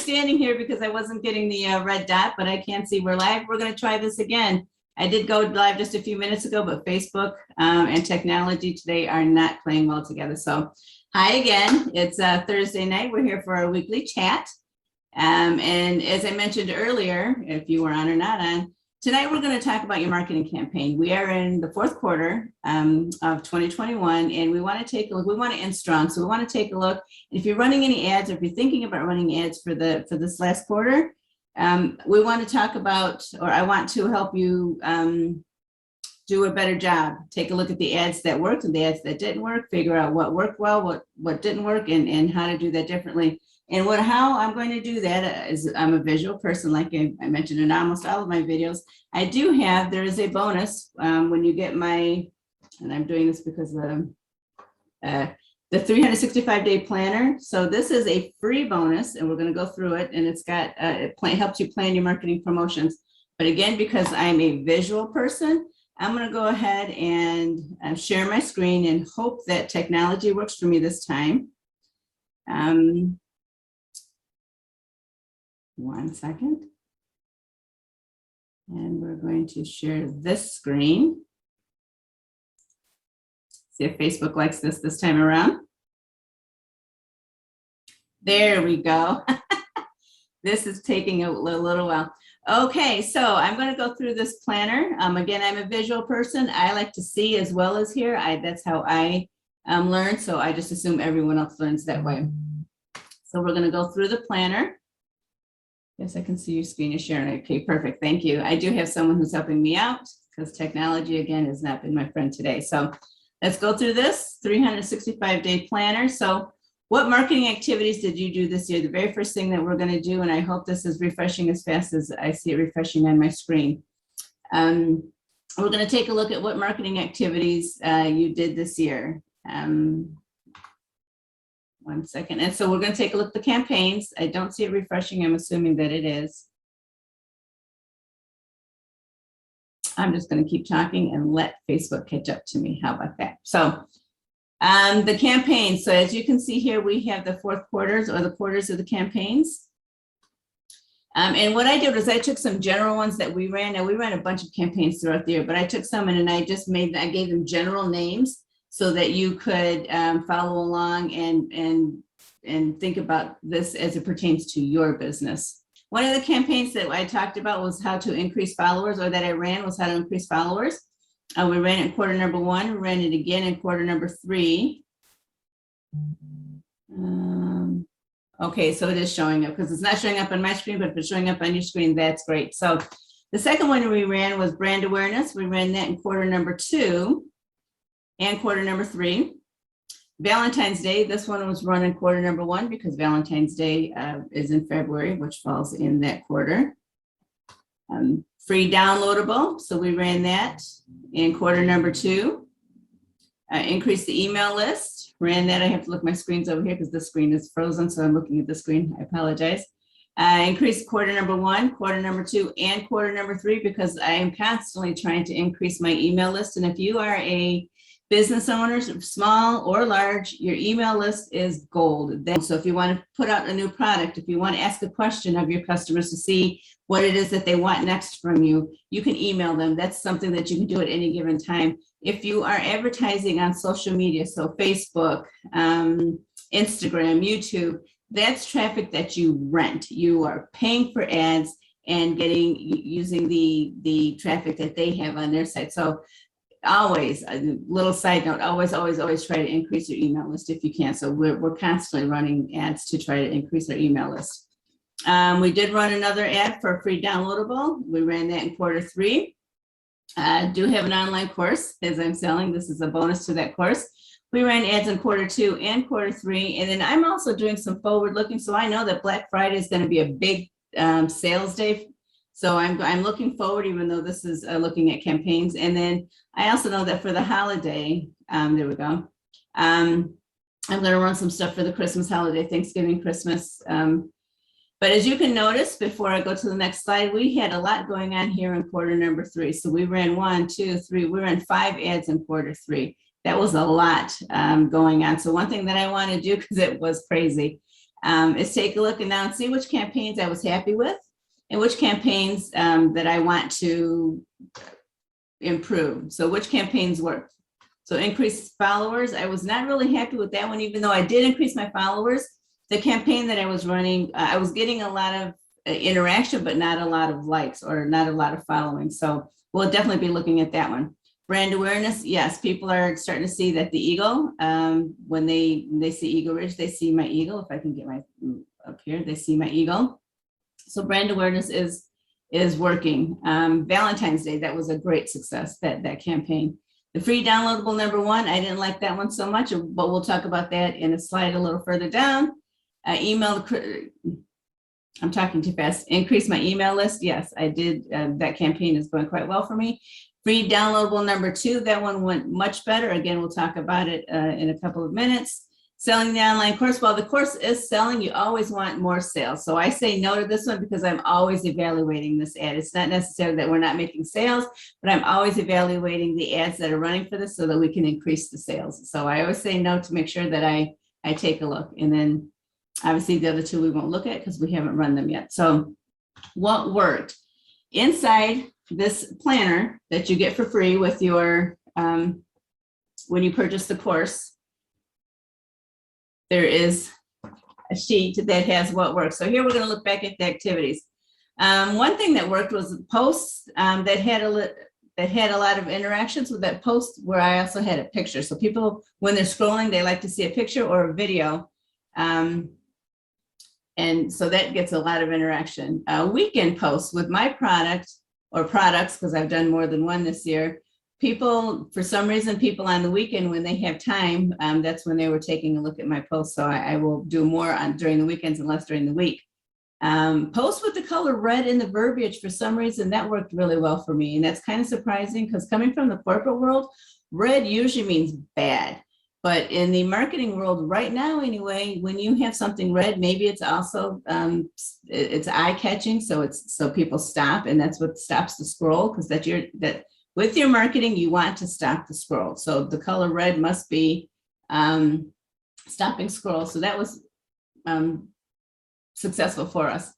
standing here because I wasn't getting the red dot, but I can see we're live. We're going to try this again. I did go live just a few minutes ago, but Facebook and technology today are not playing well together. So hi again. It's Thursday night. We're here for our weekly chat. And as I mentioned earlier, if you were on or not on, tonight we're going to talk about your marketing campaign. We are in the fourth quarter of 2021, and we want to take a look. We want to end strong, so we want to take a look. If you're running any ads, or if you're thinking about running ads for this last quarter, we want to talk about, or I want to help you do a better job. Take a look at the ads that worked and the ads that didn't work. Figure out what worked well, what didn't work, and how to do that differently. And how I'm going to do that is I'm a visual person, like I mentioned in almost all of my videos. I do have, there is a bonus when you get my, and I'm doing this because the 365-day planner. So this is a free bonus, and we're going to go through it, and it's got, it helps you plan your marketing promotions. But again, because I'm a visual person, I'm going to go ahead and share my screen and hope that technology works for me this time. One second. And we're going to share this screen. See if Facebook likes this time around. There we go. This is taking a little while. Okay, so I'm going to go through this planner. Again, I'm a visual person. I like to see as well as hear. That's how I learn. So I just assume everyone else learns that way. So we're going to go through the planner. Yes, I can see your screen is sharing. Okay, perfect. Thank you. I do have someone who's helping me out because technology, again, has not been my friend today. So let's go through this 365-day planner. So what marketing activities did you do this year? The very first thing that we're going to do, and I hope this is refreshing as fast as I see it refreshing on my screen. We're going to take a look at what marketing activities you did this year. One second. And so we're going to take a look at the campaigns. I don't see it refreshing. I'm assuming that it is. I'm just going to keep talking and let Facebook catch up to me. How about that? So the campaigns. So as you can see here, we have the fourth quarters, or the quarters of the campaigns. And what I did was I took some general ones that we ran. Now we ran a bunch of campaigns throughout the year, but I took some and I gave them general names, so that you could follow along and think about this as it pertains to your business. One of the campaigns that I talked about was how to increase followers, or that I ran was how to increase followers. We ran it in quarter number 1. We ran it again in quarter number 3. Okay, so it is showing up because it's not showing up on my screen, but if it's showing up on your screen, that's great. So the second one we ran was brand awareness. We ran that in quarter number 2. And quarter number 3. Valentine's Day, this one was run in quarter number 1 because Valentine's Day is in February, which falls in that quarter. Free downloadable, so we ran that in quarter number 2. Increase the email list, ran that. I have to look, my screen's over here because the screen is frozen, so I'm looking at the screen. I apologize. Increase quarter number 1, quarter number 2, and quarter number 3 because I am constantly trying to increase my email list. And if you are a business owners, small or large, your email list is gold. So if you want to put out a new product, if you want to ask a question of your customers to see what it is that they want next from you, you can email them. That's something that you can do at any given time. If you are advertising on social media, so Facebook, Instagram, YouTube, that's traffic that you rent. You are paying for ads and using the traffic that they have on their site. So always, a little side note, always try to increase your email list if you can. So we're constantly running ads to try to increase our email list. We did run another ad for free downloadable. We ran that in quarter 3. I do have an online course as I'm selling. This is a bonus to that course. We ran ads in quarter 2 and quarter 3. And then I'm also doing some forward looking. So I know that Black Friday is going to be a big sales day. So I'm looking forward, even though this is looking at campaigns. And then I also know that for the holiday, there we go. I'm going to run some stuff for the Christmas holiday, Thanksgiving, Christmas. But as you can notice, before I go to the next slide, we had a lot going on here in quarter number 3. So we ran 1, 2, 3, we ran 5 ads in quarter 3. That was a lot going on. So one thing that I want to do, because it was crazy, is take a look and now see which campaigns I was happy with and which campaigns that I want to improve. So which campaigns worked. So increased followers, I was not really happy with that one, even though I did increase my followers. The campaign that I was running, I was getting a lot of interaction, but not a lot of likes or not a lot of following. So we'll definitely be looking at that one. Brand awareness, yes, people are starting to see that the eagle, when they see Eagle Ridge, they see my eagle. If I can get my up here, they see my eagle. So brand awareness is working. Valentine's Day, that was a great success, that campaign. The free downloadable #1, I didn't like that one so much, but we'll talk about that in a slide a little further down. I'm talking too fast. Increase my email list. Yes, I did. That campaign is going quite well for me. Free downloadable #2, that one went much better. Again, we'll talk about it in a couple of minutes. Selling the online course. While the course is selling, you always want more sales. So I say no to this one because I'm always evaluating this ad. It's not necessarily that we're not making sales, but I'm always evaluating the ads that are running for this so that we can increase the sales. So I always say no to make sure that I take a look. And then obviously the other two we won't look at because we haven't run them yet. So what worked? Inside this planner that you get for free with your, when you purchase the course, there is a sheet that has what works. So here we're going to look back at the activities. One thing that worked was posts that had a lot of interactions with that post where I also had a picture. So people, when they're scrolling, they like to see a picture or a video. And so that gets a lot of interaction. Weekend posts with my product or products, because I've done more than one this year. People, for some reason, people on the weekend when they have time, that's when they were taking a look at my posts. So I will do more during the weekends and less during the week. Posts with the color red in the verbiage, for some reason, that worked really well for me. And that's kind of surprising because coming from the corporate world, red usually means bad. But in the marketing world right now, anyway, when you have something red, maybe it's also, it's eye-catching. So people stop, and that's what stops the scroll, because with your marketing, you want to stop the scroll. So the color red must be stopping scroll. So that was successful for us.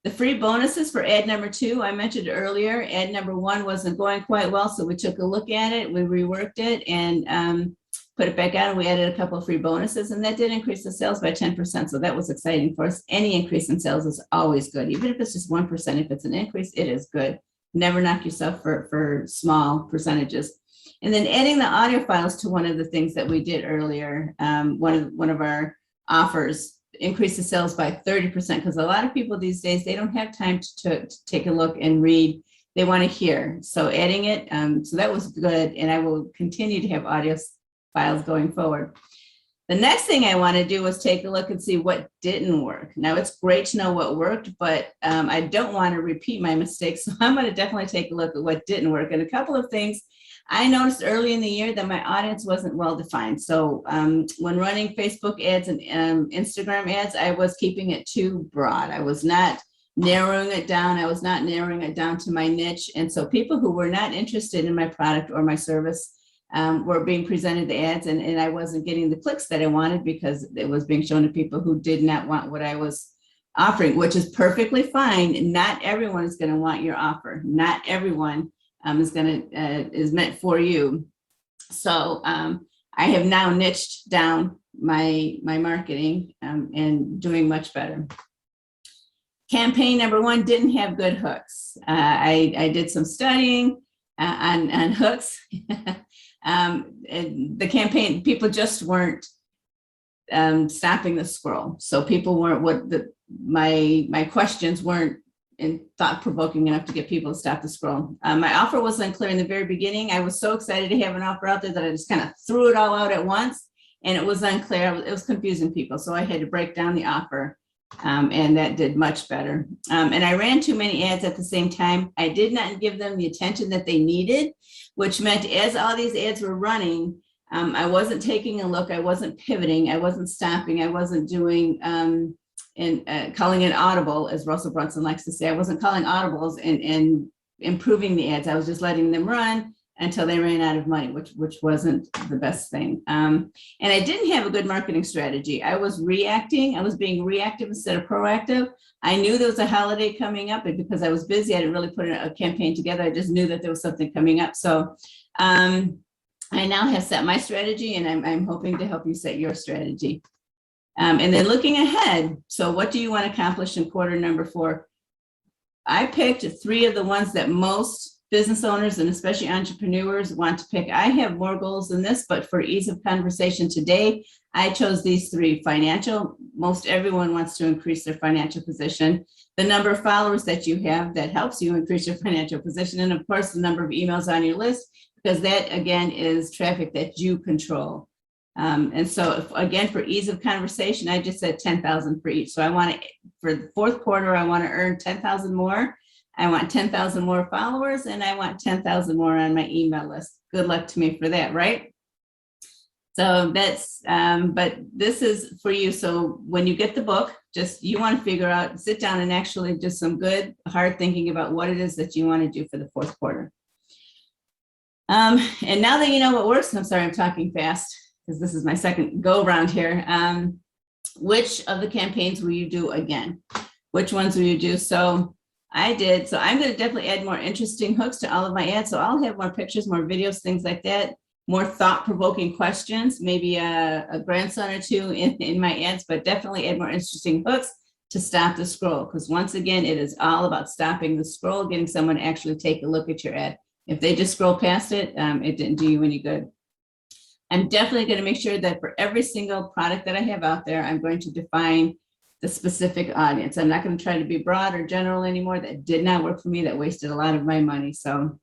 The free bonuses for ad #2, I mentioned earlier, ad #1 wasn't going quite well. So we took a look at it, we reworked it and put it back out, and we added a couple of free bonuses, and that did increase the sales by 10%. So that was exciting for us. Any increase in sales is always good. Even if it's just 1%, if it's an increase, it is good. Never knock yourself for small percentages. And then adding the audio files to one of the things that we did earlier, one of our offers increased the sales by 30%, because a lot of people these days, they don't have time to take a look and read. They want to hear. So adding it, so that was good. And I will continue to have audio files going forward. The next thing I want to do was take a look and see what didn't work. Now, it's great to know what worked, but I don't want to repeat my mistakes. So I'm going to definitely take a look at what didn't work. And a couple of things I noticed early in the year that my audience wasn't well defined. So when running Facebook ads and Instagram ads, I was keeping it too broad. I was not narrowing it down. I was not narrowing it down to my niche. And so people who were not interested in my product or my service were being presented the ads, and I wasn't getting the clicks that I wanted because it was being shown to people who did not want what I was offering, which is perfectly fine. Not everyone is going to want your offer. Not everyone is meant for you. So I have now niched down my marketing and doing much better. Campaign #1 didn't have good hooks. I did some studying on hooks. The campaign, people just weren't stopping the scroll. So people weren't my questions weren't thought-provoking enough to get people to stop the scroll. My offer was unclear in the very beginning. I was so excited to have an offer out there that I just kind of threw it all out at once, and it was unclear. It was confusing people. So I had to break down the offer, and that did much better. And I ran too many ads at the same time. I did not give them the attention that they needed, which meant as all these ads were running, I wasn't taking a look. I wasn't pivoting. I wasn't stopping. I wasn't doing calling it audible, as Russell Brunson likes to say. I wasn't calling audibles and improving the ads. I was just letting them run. until they ran out of money, which wasn't the best thing. And I didn't have a good marketing strategy. I was reacting. I was being reactive instead of proactive. I knew there was a holiday coming up, and because I was busy, I didn't really put a campaign together. I just knew that there was something coming up. So I now have set my strategy, and I'm hoping to help you set your strategy. And then looking ahead, so what do you want to accomplish in quarter number 4? I picked 3 of the ones that most business owners and especially entrepreneurs want to pick. I have more goals than this, but for ease of conversation today, I chose these 3. Financial, most everyone wants to increase their financial position. The number of followers that you have, that helps you increase your financial position. And of course, the number of emails on your list, because that again is traffic that you control. And so again, for ease of conversation, I just said 10,000 for each. So I want to, for the 4th quarter, I want to earn 10,000 more. I want 10,000 more followers, and I want 10,000 more on my email list. Good luck to me for that, right? So that's, but this is for you. So when you get the book, just, you want to figure out, sit down and actually do some good, hard thinking about what it is that you want to do for the 4th quarter. And now that you know what works, I'm sorry, I'm talking fast because this is my second go around here. Which of the campaigns will you do again? Which ones will you do? So I did. So I'm going to definitely add more interesting hooks to all of my ads. So I'll have more pictures, more videos, things like that, more thought-provoking questions, maybe a grandson or 2 in my ads, but definitely add more interesting hooks to stop the scroll. Because once again, it is all about stopping the scroll, getting someone to actually take a look at your ad. If they just scroll past it, it didn't do you any good. I'm definitely going to make sure that for every single product that I have out there, I'm going to define the specific audience. I'm not going to try to be broad or general anymore. That did not work for me. That wasted a lot of my money. So,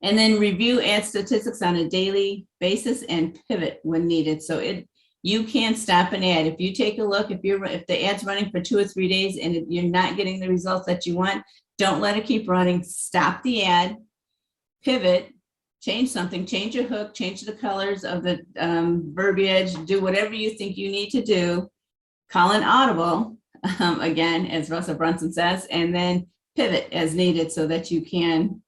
and then review ad statistics on a daily basis and pivot when needed. So you can stop an ad. If you take a look, if the ad's running for 2 or 3 days and you're not getting the results that you want, don't let it keep running. Stop the ad, pivot, change something, change your hook, change the colors of the verbiage, do whatever you think you need to do. Call an audible, again, as Russell Brunson says, and then pivot as needed so that you can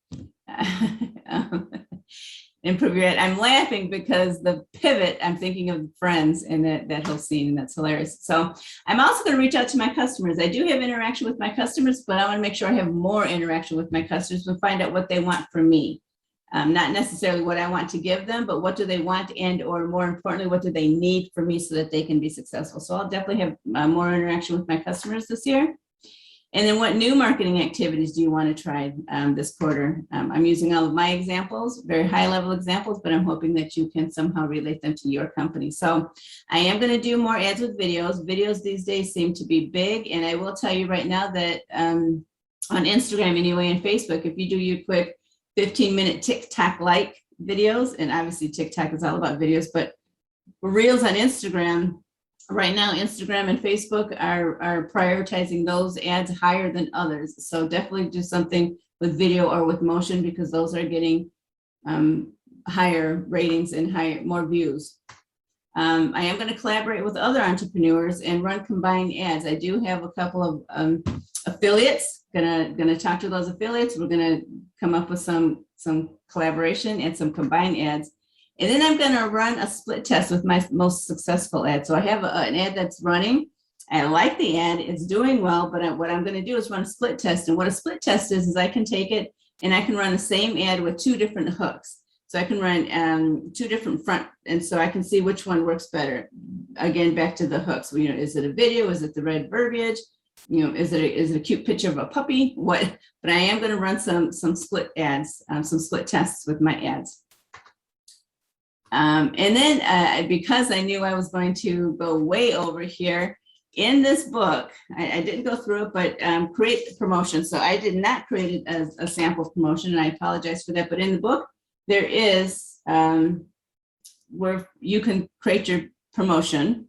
improve your ad. I'm laughing because the pivot, I'm thinking of Friends and that whole scene, and that's hilarious. So I'm also going to reach out to my customers. I do have interaction with my customers, but I want to make sure I have more interaction with my customers and find out what they want from me. Not necessarily what I want to give them, but what do they want, and or more importantly, what do they need from me so that they can be successful. So I'll definitely have more interaction with my customers this year. And then what new marketing activities do you want to try this quarter? I'm using all of my examples, very high level examples, but I'm hoping that you can somehow relate them to your company. So I am going to do more ads with videos. Videos these days seem to be big. And I will tell you right now that on Instagram anyway, and Facebook, if you do your quick 15-minute TikTok-like videos, and obviously TikTok is all about videos, but Reels on Instagram, right now, Instagram and Facebook are prioritizing those ads higher than others. So definitely do something with video or with motion, because those are getting higher ratings and more views. I am going to collaborate with other entrepreneurs and run combined ads. I do have a couple of affiliates. Gonna talk to those affiliates. We're gonna come up with some collaboration and some combined ads. And then I'm gonna run a split test with my most successful ad. So I have an ad that's running. I like the ad, it's doing well, but what I'm gonna do is run a split test. And what a split test is I can take it and I can run the same ad with 2 different hooks. So I can run 2 different front, and so I can see which one works better. Again, back to the hooks. You know, is it a video? Is it the red verbiage? You know, is it a cute picture of a puppy? What? But I am going to run some split ads, some split tests with my ads. And then because I knew I was going to go way over here in this book, I didn't go through it, but create the promotion. So I did not create it as a sample promotion, and I apologize for that. But in the book, there is where you can create your promotion.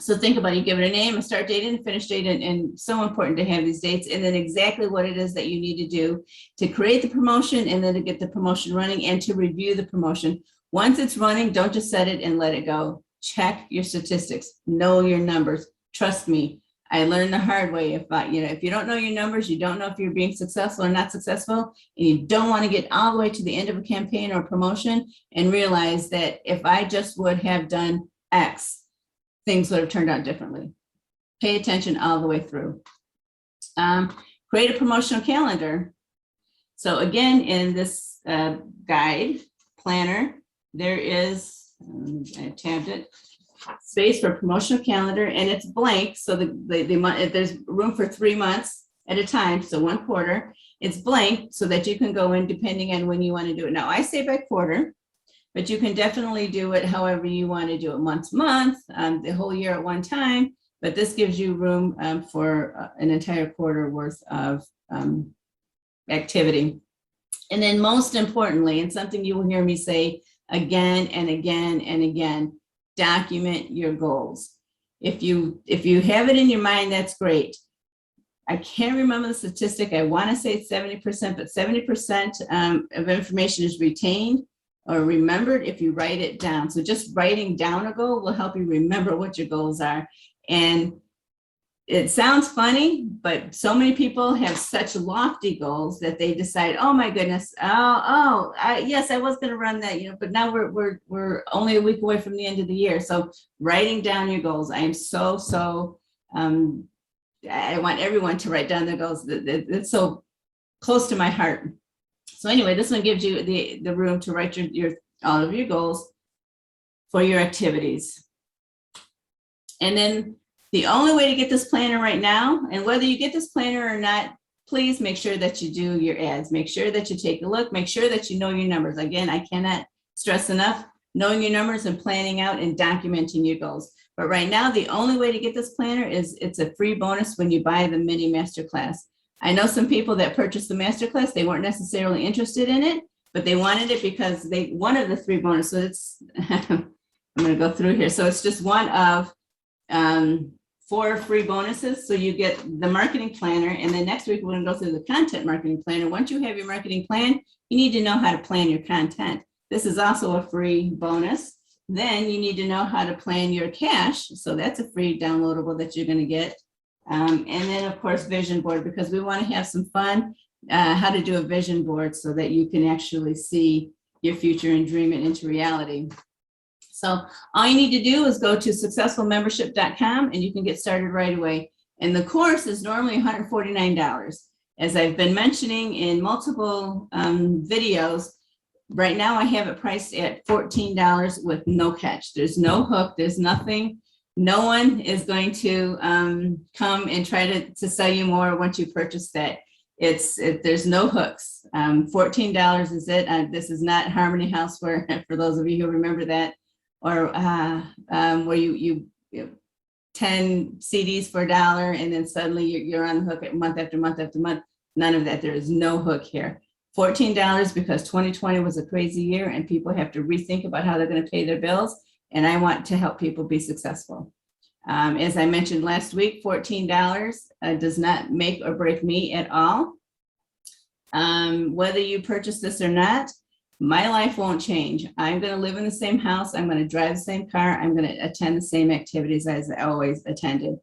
So think about it, you give it a name, a start date, and a finish date, and so important to have these dates, and then exactly what it is that you need to do to create the promotion, and then to get the promotion running, and to review the promotion. Once it's running, don't just set it and let it go. Check your statistics, know your numbers. Trust me, I learned the hard way. If you don't know your numbers, you don't know if you're being successful or not successful, and you don't want to get all the way to the end of a campaign or promotion and realize that if I just would have done X, things would have turned out differently. Pay attention all the way through. Create a promotional calendar. So again, in this guide planner, there is, I tabbed it, space for promotional calendar, and it's blank. So there's room for 3 months at a time. So 1 quarter, it's blank so that you can go in depending on when you want to do it. Now I say by quarter, but you can definitely do it however you want to do it, month to month, the whole year at one time. But this gives you room for an entire quarter worth of activity. And then most importantly, and something you will hear me say again and again and again, document your goals. If you have it in your mind, that's great. I can't remember the statistic. I want to say it's 70%, but 70% of information is retained or remembered if you write it down. So just writing down a goal will help you remember what your goals are. And it sounds funny, but so many people have such lofty goals that they decide, oh my goodness, yes, I was going to run that, but now we're only a week away from the end of the year. So writing down your goals, I am so I want everyone to write down their goals. It's so close to my heart. So anyway, this one gives you the room to write all of your goals for your activities. And then the only way to get this planner right now, and whether you get this planner or not, please make sure that you do your ads. Make sure that you take a look. Make sure that you know your numbers. Again, I cannot stress enough knowing your numbers and planning out and documenting your goals. But right now, the only way to get this planner is it's a free bonus when you buy the mini masterclass. I know some people that purchased the masterclass, they weren't necessarily interested in it, but they wanted it because they wanted the 3 bonus. So it's, I'm going to go through here. So it's just one of 4 free bonuses. So you get the marketing planner, and then next week we're going to go through the content marketing planner. Once you have your marketing plan, you need to know how to plan your content. This is also a free bonus. Then you need to know how to plan your cash. So that's a free downloadable that you're going to get. And then of course, vision board, because we want to have some fun, how to do a vision board so that you can actually see your future and dream it into reality. So all you need to do is go to successfulmembership.com and you can get started right away. And the course is normally $149. As I've been mentioning in multiple videos, right now I have it priced at $14 with no catch. There's no hook, there's nothing. No one is going to come and try to sell you more once you purchase that. There's no hooks. $14 is it. This is not Harmony House for those of you who remember that. Or where you 10 CDs for $1 and then suddenly you're on the hook at month after month after month. None of that. There is no hook here. $14 because 2020 was a crazy year and people have to rethink about how they're going to pay their bills. And I want to help people be successful. As I mentioned last week, $14 does not make or break me at all. Whether you purchase this or not, my life won't change. I'm going to live in the same house. I'm going to drive the same car. I'm going to attend the same activities as I always attended.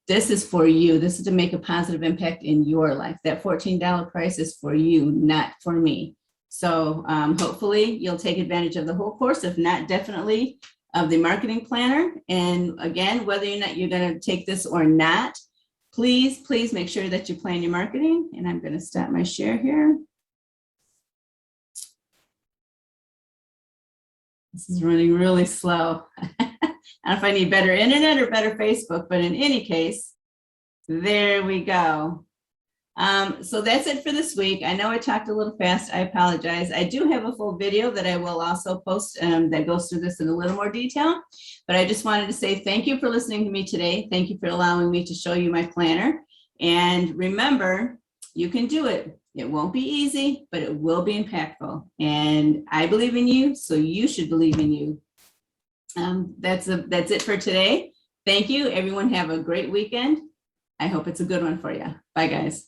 This is for you. This is to make a positive impact in your life. That $14 price is for you, not for me. So hopefully you'll take advantage of the whole course. If not, definitely of the marketing planner. And again, whether or not you're going to take this or not, please make sure that you plan your marketing. And I'm going to stop my share here. This is running really slow. I don't know if I need better internet or better Facebook, but in any case, there we go. So that's it for this week. I know I talked a little fast. I apologize. I do have a full video that I will also post that goes through this in a little more detail, but I just wanted to say thank you for listening to me today. Thank you for allowing me to show you my planner. And remember, you can do it. It won't be easy, but it will be impactful. And I believe in you, so you should believe in you. That's it for today. Thank you. Everyone have a great weekend. I hope it's a good one for you. Bye, guys.